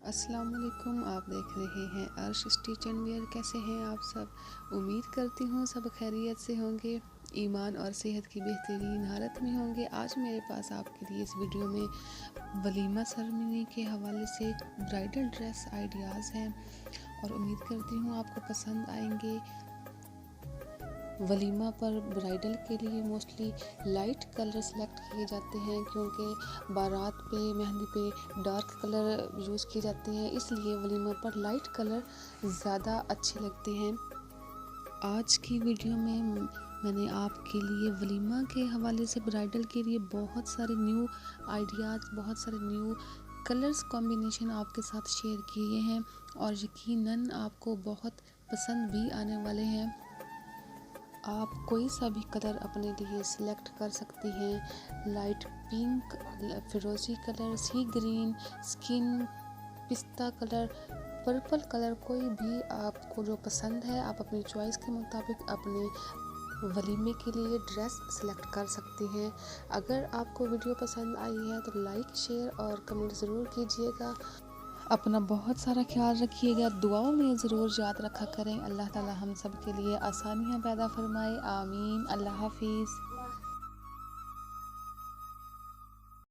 अस्सलाम वालेकुम। आप देख रहे हैं अर्श स्टिच एंड वेयर। कैसे हैं आप सब? उम्मीद करती हूँ सब खैरियत से होंगे, ईमान और सेहत की बेहतरीन हालत में होंगे। आज मेरे पास आपके लिए इस वीडियो में वलीमा सेरेमनी के हवाले से ब्राइडल ड्रेस आइडियाज़ हैं और उम्मीद करती हूँ आपको पसंद आएंगे। वलीमा पर ब्राइडल के लिए मोस्टली लाइट कलर सेलेक्ट किए जाते हैं क्योंकि बारात पे मेहंदी पे डार्क कलर यूज़ किए जाते हैं, इसलिए वलीमा पर लाइट कलर ज़्यादा अच्छे लगते हैं। आज की वीडियो में मैंने आपके लिए वलीमा के हवाले से ब्राइडल के लिए बहुत सारे न्यू आइडियाज़, बहुत सारे न्यू कलर्स कॉम्बिनेशन आपके साथ शेयर किए हैं और यकीनन आपको बहुत पसंद भी आने वाले हैं। आप कोई सा भी कलर अपने लिए सिलेक्ट कर सकती हैं। लाइट पिंक, फिरोजी कलर, सी ग्रीन, स्किन पिस्ता कलर, पर्पल कलर, कोई भी आपको जो पसंद है आप अपनी चॉइस के मुताबिक अपने वलीमे के लिए ड्रेस सिलेक्ट कर सकते हैं। अगर आपको वीडियो पसंद आई है तो लाइक, शेयर और कमेंट ज़रूर कीजिएगा। अपना बहुत सारा ख्याल रखिएगा, दुआओं में ज़रूर याद रखा करें। अल्लाह ताला हम सब के लिए आसानियाँ पैदा फरमाए, आमीन। अल्लाह हाफिज़।